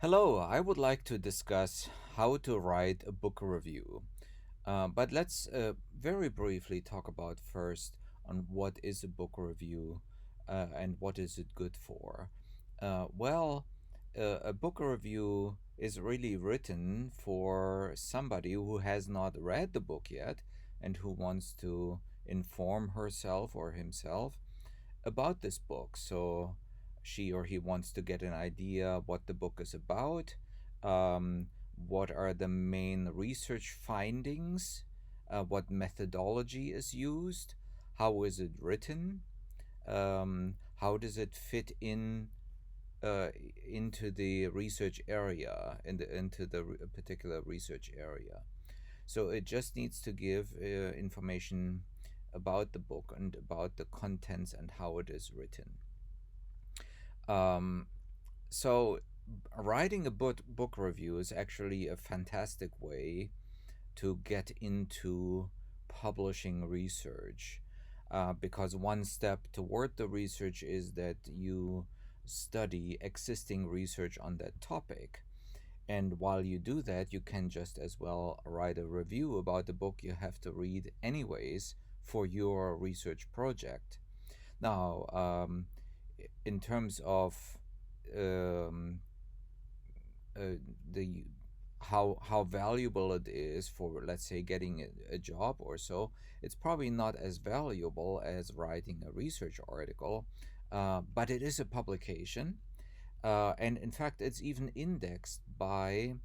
Hello, I would like to discuss how to write a book review. But let's very briefly talk about first on what is a book review and what is it good for. Well, a book review is really written for somebody who has not read the book yet and who wants to inform herself or himself about this book. So she or he wants to get an idea what the book is about, um, what are the main research findings, what methodology is used, how is it written, how does it fit uh, into the research area, into the particular research area. So it just needs to give information about the book and about the contents and how it is written. Um, so writing a book review is actually a fantastic way to get into publishing research, because one step toward the research is that you study existing research on that topic. And while you do that, you can just as well write a review about the book you have to read anyways for your research project. Now, in terms of um, the how valuable it is for, let's say, getting a job or so, it's probably not as valuable as writing a research article, but it is a publication, and in fact, it's even indexed by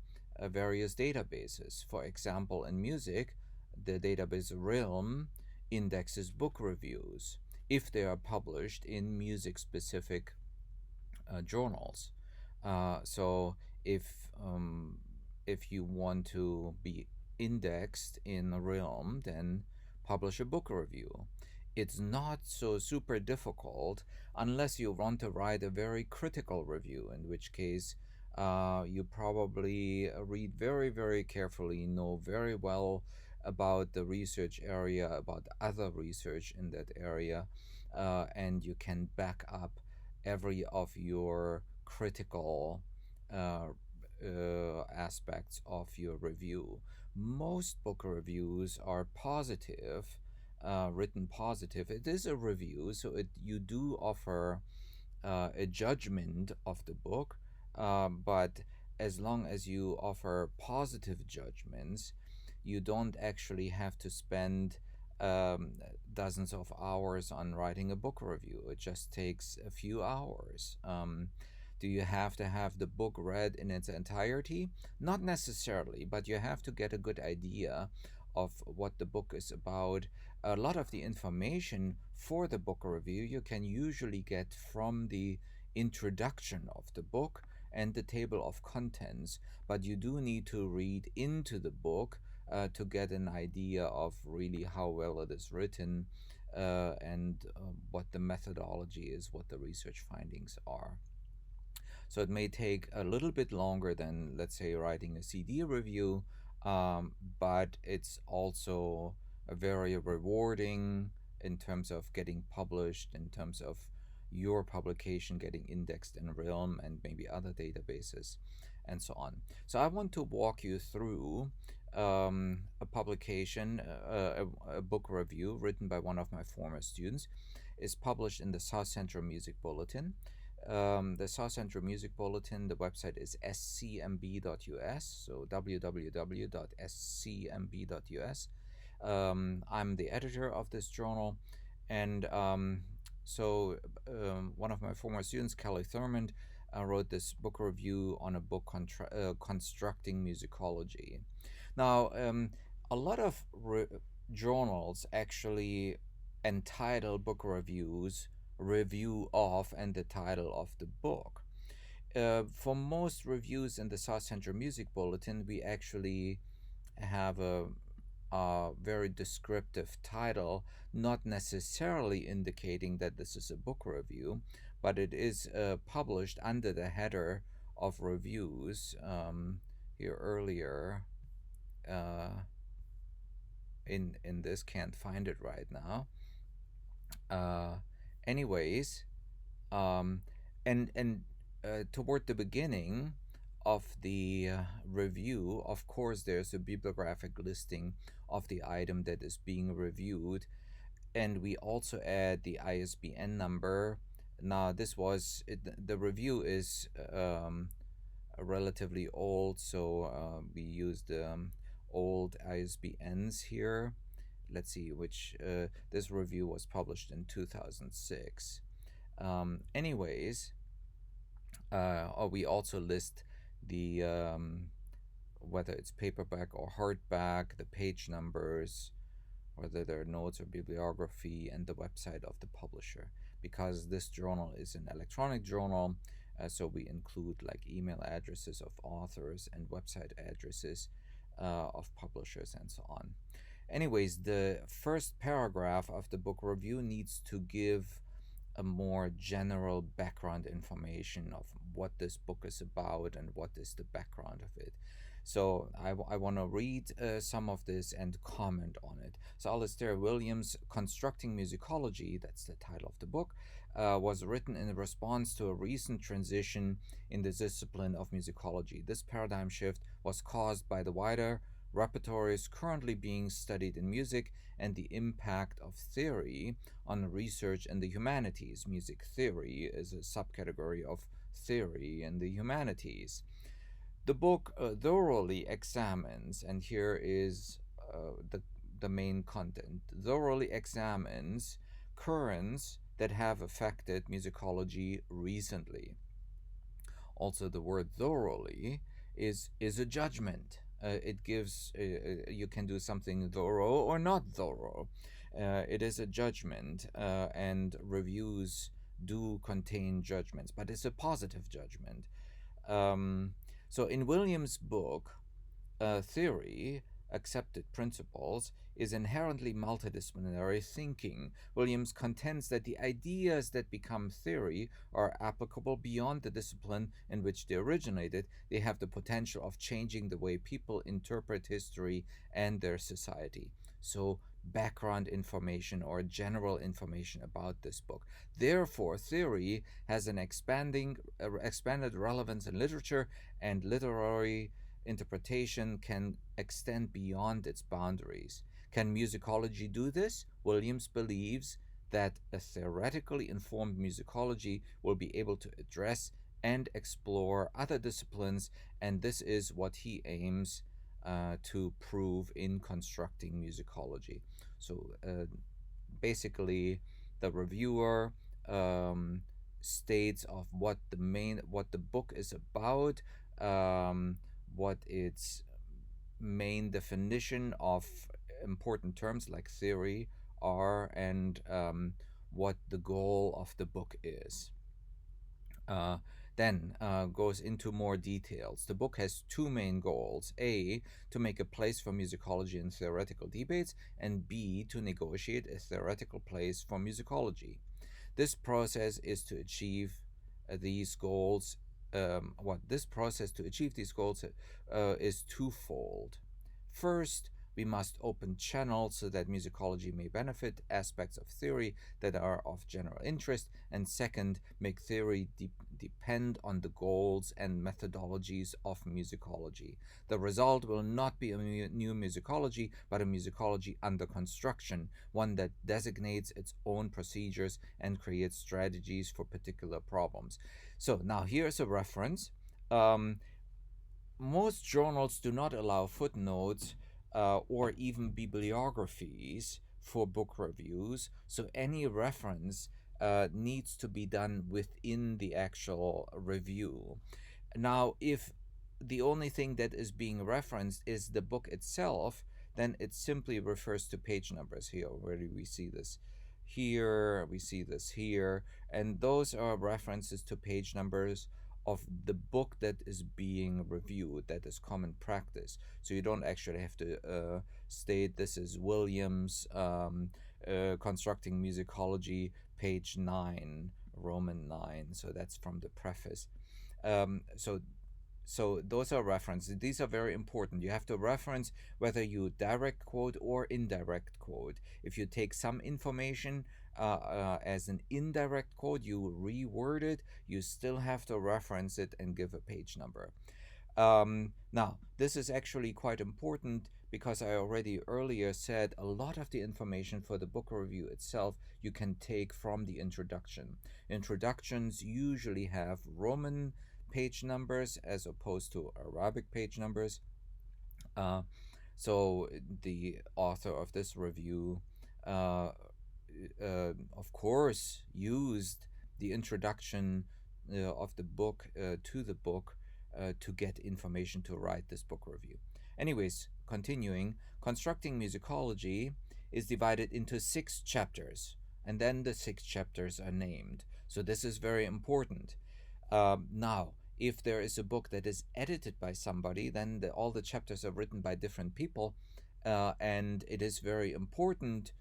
various databases. For example, in music, the database Realm indexes book reviews if they are published in music specific journals. So if you want to be indexed in a Realm, then publish a book review. It's not so super difficult unless you want to write a very critical review, in which case you probably read very, very carefully, know very well about the research area, about other research in that area, and you can back up every of your critical uh, aspects of your review. Most book reviews are positive, written positive. It is a review, so you do offer a judgment of the book, but as long as you offer positive judgments, you don't actually have to spend um, dozens of hours on writing a book review. It just takes a few hours. Do you have to have the book read in its entirety? Not necessarily, but you have to get a good idea of what the book is about. A lot of the information for the book review you can usually get from the introduction of the book and the table of contents, but you do need to read into the book to get an idea of really how well it is written, and what the methodology is, what the research findings are. So it may take a little bit longer than, let's say, writing a CD review, but it's also very rewarding in terms of getting published, in terms of your publication getting indexed in Realm and maybe other databases, and so on. So I want to walk you through a publication, a book review written by one of my former students, is published in the South Central Music Bulletin. The South Central Music Bulletin, the website is scmb.us, so www.scmb.us. I'm the editor of this journal, and one of my former students, Kelly Thurmond, wrote this book review on a book, Constructing Musicology. Now, a lot of journals actually entitle book reviews review of and the title of the book. For most reviews in the South Central Music Bulletin, we actually have a very descriptive title, not necessarily indicating that this is a book review, but it is published under the header of reviews. Here earlier, uh, in this, can't find it right now. Uh, anyways, um, and toward the beginning of the review, of course, there's a bibliographic listing of the item that is being reviewed, and we also add the ISBN number. Now, the review is relatively old, so we used old ISBNs here. Let's see which this review was published in 2006. Anyways, we also list the whether it's paperback or hardback, the page numbers, whether there are notes or bibliography, and the website of the publisher. Because this journal is an electronic journal, so we include like email addresses of authors and website addresses of publishers and so on. Anyways, the first paragraph of the book review needs to give a more general background information of what this book is about and what is the background of it. So I want to read some of this and comment on it. So Alistair Williams' Constructing Musicology, that's the title of the book, was written in response to a recent transition in the discipline of musicology. This paradigm shift was caused by the wider repertories currently being studied in music and the impact of theory on research in the humanities. Music theory is a subcategory of theory in the humanities. The book thoroughly examines, and here is the main content, thoroughly examines currents that have affected musicology recently. Also, the word thoroughly is a judgment. It gives you can do something thorough or not thorough. It is a judgment, and reviews do contain judgments, but it's a positive judgment. Um, so in Williams' book, theory, accepted principles, is inherently multidisciplinary thinking. Williams contends that the ideas that become theory are applicable beyond the discipline in which they originated. They have the potential of changing the way people interpret history and their society. So, background information or general information about this book. Therefore, theory has an expanded relevance in literature, and literary interpretation can extend beyond its boundaries. Can musicology do this? Williams believes that a theoretically informed musicology will be able to address and explore other disciplines, and this is what he aims to prove in constructing musicology. So basically, the reviewer states of what the book is about, what its main definition of important terms like theory are, and what the goal of the book is. Then goes into more details. The book has two main goals: A, to make a place for musicology in theoretical debates, and B, to negotiate a theoretical place for musicology. This process is to achieve these goals. This process to achieve these goals is twofold. First, we must open channels so that musicology may benefit aspects of theory that are of general interest, and second, make theory depend on the goals and methodologies of musicology. The result will not be a new musicology, but a musicology under construction, one that designates its own procedures and creates strategies for particular problems. So now here's a reference. Most journals do not allow footnotes or even bibliographies for book reviews, so any reference needs to be done within the actual review. Now, if the only thing that is being referenced is the book itself, then it simply refers to page numbers. Here already we see this here, we see this here, and those are references to page numbers of the book that is being reviewed. That is common practice. So you don't actually have to state this is Williams Constructing Musicology, page 9, Roman 9. So that's from the preface. So those are references. These are very important. You have to reference whether you direct quote or indirect quote. If you take some information as an indirect quote, you reword it, you still have to reference it and give a page number. Now, this is actually quite important because I already earlier said a lot of the information for the book review itself you can take from the introduction. Introductions usually have Roman page numbers as opposed to Arabic page numbers. Uh, so the author of this review, uh, of course, used the introduction of the book to the book to get information to write this book review. Anyways, continuing, Constructing Musicology is divided into 6 chapters, and then the 6 chapters are named. So this is very important. Now, if there is a book that is edited by somebody, then all the chapters are written by different people, and it is very important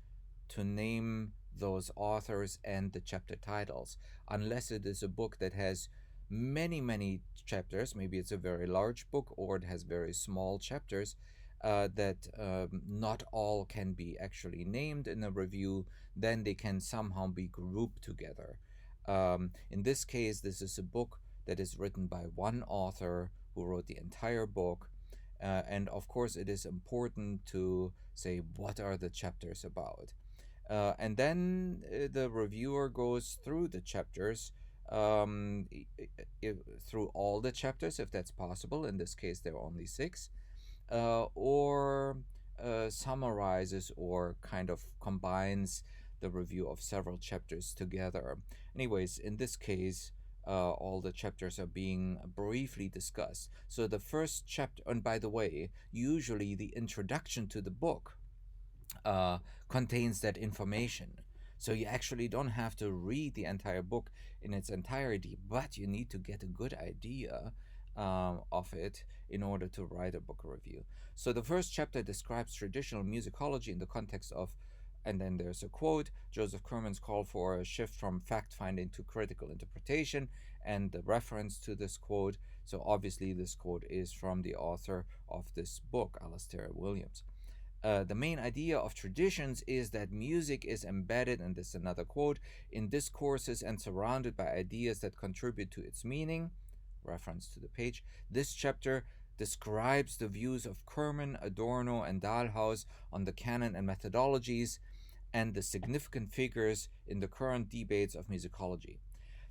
to name those authors and the chapter titles, unless it is a book that has many, many chapters. Maybe it's a very large book or it has very small chapters that not all can be actually named in a review, then they can somehow be grouped together. In this case, this is a book that is written by one author who wrote the entire book. And of course, it is important to say what are the chapters about. And then the reviewer goes through the chapters, um, through all the chapters if that's possible. In this case, there are only 6, or summarizes or kind of combines the review of several chapters together. Anyways, in this case, all the chapters are being briefly discussed. So the first chapter, and by the way, usually the introduction to the book uh, contains that information. So you actually don't have to read the entire book in its entirety, but you need to get a good idea of it in order to write a book review. So the first chapter describes traditional musicology in the context of, and then there's a quote, Joseph Kerman's call for a shift from fact finding to critical interpretation, and the reference to this quote. So obviously, this quote is from the author of this book, Alastair Williams. The main idea of traditions is that music is embedded, and this is another quote, in discourses and surrounded by ideas that contribute to its meaning. Reference to the page. This chapter describes the views of Kerman, Adorno, and Dahlhaus on the canon and methodologies and the significant figures in the current debates of musicology.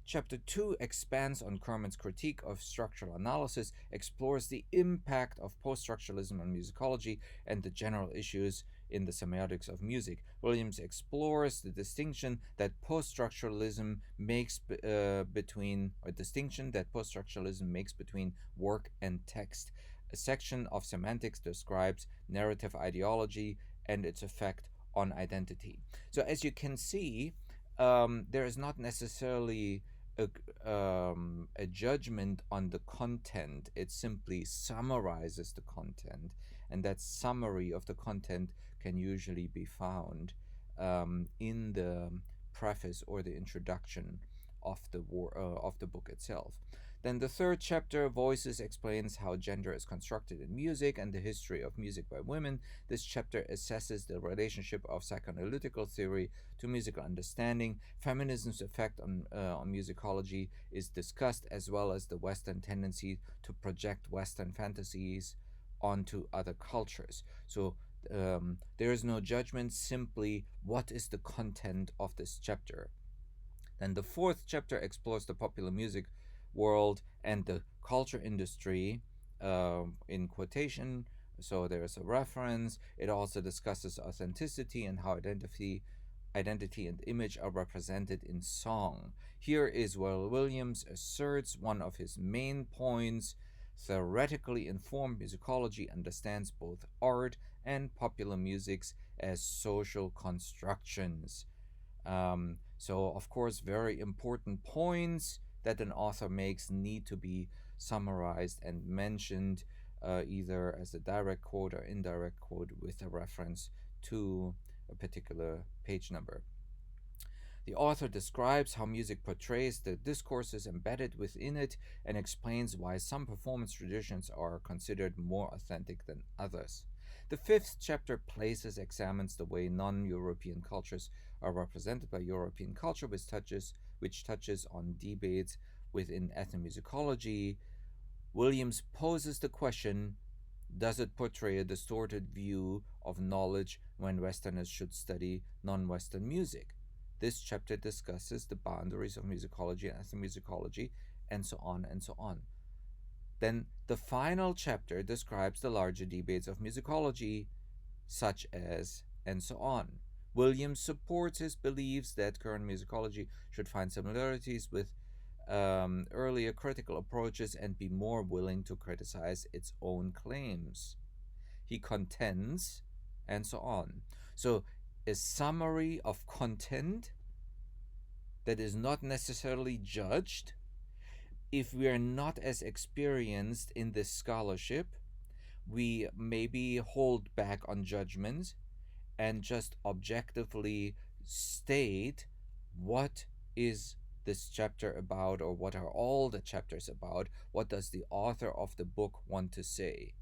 Chapter 2 expands on Kerman's critique of structural analysis, explores the impact of post structuralism on musicology, and the general issues in the semiotics of music. Williams explores the distinction that post structuralism makes between work and text. A section of semantics describes narrative ideology and its effect on identity. So, as you can see, there is not necessarily a judgment on the content. It simply summarizes the content, and that summary of the content can usually be found in the preface or the introduction of the book itself. Then the third chapter, Voices, explains how gender is constructed in music and the history of music by women. This chapter assesses the relationship of psychoanalytical theory to musical understanding. Feminism's effect on musicology is discussed, as well as the Western tendency to project Western fantasies onto other cultures. So there is no judgment, simply what is the content of this chapter. Then the fourth chapter explores the popular music world and the culture industry in quotation. So there is a reference. It also discusses authenticity and how identity and image are represented in song. Here is where Williams asserts one of his main points. Theoretically informed musicology understands both art and popular musics as social constructions. So, of course, very important points that an author makes need to be summarized and mentioned either as a direct quote or indirect quote with a reference to a particular page number. The author describes how music portrays the discourses embedded within it and explains why some performance traditions are considered more authentic than others. The fifth chapter examines the way non-European cultures are represented by European culture, which touches on debates within ethnomusicology, Williams poses the question: does it portray a distorted view of knowledge when Westerners should study non Western music? This chapter discusses the boundaries of musicology and ethnomusicology, and so on and so on. Then the final chapter describes the larger debates of musicology, such as, and so on. Williams supports his beliefs that current musicology should find similarities with earlier critical approaches and be more willing to criticize its own claims. He contends, and so on. So, a summary of content that is not necessarily judged. If we are not as experienced in this scholarship, we maybe hold back on judgments and just objectively state what is this chapter about, or what are all the chapters about, what does the author of the book want to say.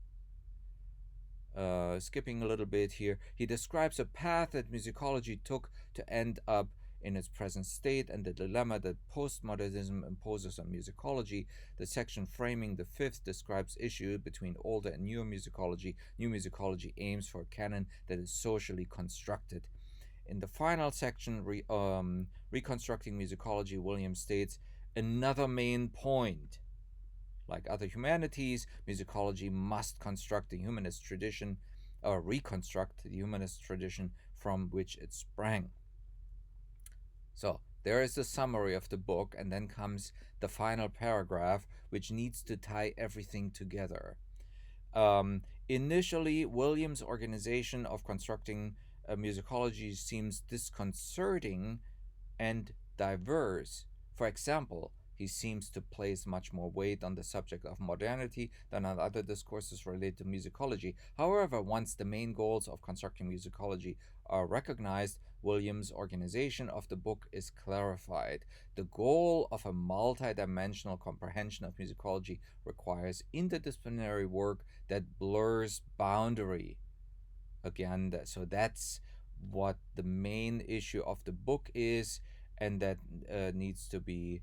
Skipping a little bit here, he describes a path that musicology took to end up in its present state and the dilemma that postmodernism imposes on musicology. The section framing the fifth describes issue between older and newer musicology. New musicology aims for a canon that is socially constructed. In the final section, Reconstructing Musicology, Williams states another main point. Like other humanities, musicology must construct the humanist tradition, or reconstruct the humanist tradition from which it sprang. So there is the summary of the book, and then comes the final paragraph, which needs to tie everything together. Initially, Williams' organization of constructing musicology seems disconcerting and diverse. For example, he seems to place much more weight on the subject of modernity than on other discourses related to musicology. However, once the main goals of constructing musicology are recognized, Williams' organization of the book is clarified. The goal of a multidimensional comprehension of musicology requires interdisciplinary work that blurs boundary. Again, so that's what the main issue of the book is, and that needs to be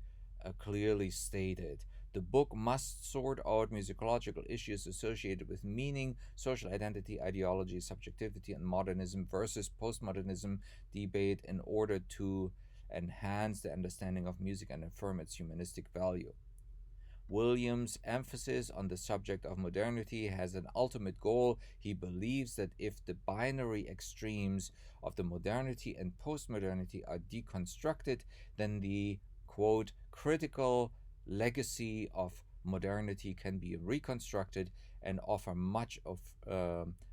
clearly stated. The book must sort out musicological issues associated with meaning, social identity, ideology, subjectivity, and modernism versus postmodernism debate in order to enhance the understanding of music and affirm its humanistic value. Williams' emphasis on the subject of modernity has an ultimate goal. He believes that if the binary extremes of the modernity and postmodernity are deconstructed, then the, quote, critical legacy of modernity can be reconstructed and offer much of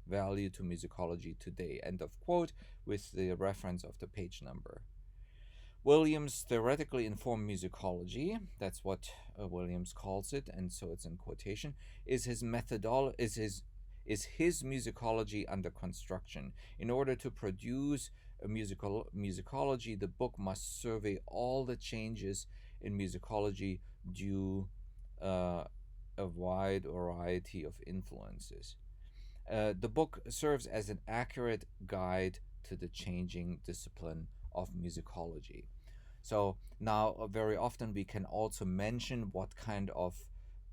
value to musicology today, end of quote, with the reference of the page number. Williams theoretically informed musicology, that's what Williams calls it, and so it's in quotation, is his musicology under construction. In order to produce a musicology, the book must survey all the changes in musicology due a wide variety of influences. The book serves as an accurate guide to the changing discipline of musicology. So now, very often we can also mention what kind of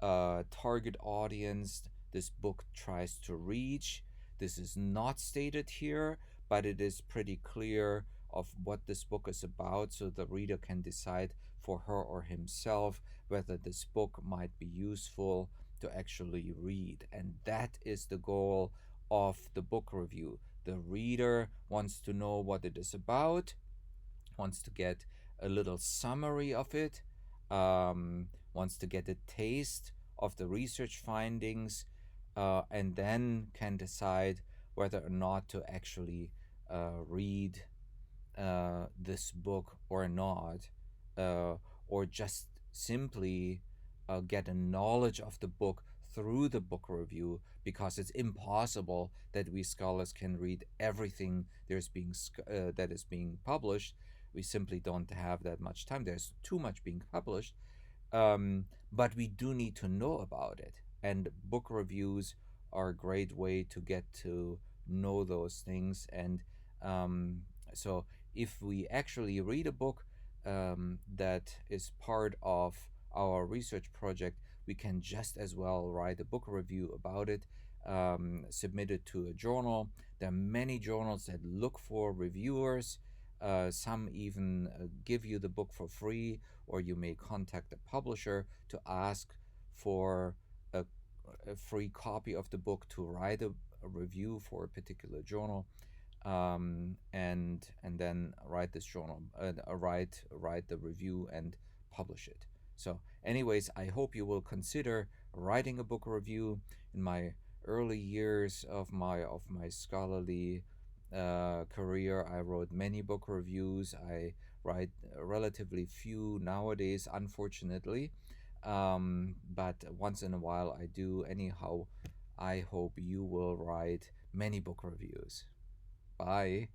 target audience this book tries to reach. This is not stated here, but it is pretty clear of what this book is about, so the reader can decide for her or himself whether this book might be useful to actually read. And that is the goal of the book review. The reader wants to know what it is about, wants to get a little summary of it, wants to get a taste of the research findings, and then can decide whether or not to actually read this book or not, or just simply get a knowledge of the book through the book review, because it's impossible that we scholars can read everything that is being published. We simply don't have that much time. There's too much being published, but we do need to know about it. And book reviews are a great way to get to know those things. And so if we actually read a book that is part of our research project, we can just as well write a book review about it, submit it to a journal. There are many journals that look for reviewers. Some even give you the book for free, or you may contact the publisher to ask for a, a free copy of the book to write a review for a particular journal, and then write this journal, write the review and publish it. So, anyways, I hope you will consider writing a book review. In my early years of my scholarly career, I wrote many book reviews. I write relatively few nowadays, unfortunately, but once in a while I do. Anyhow, I hope you will write many book reviews. Bye.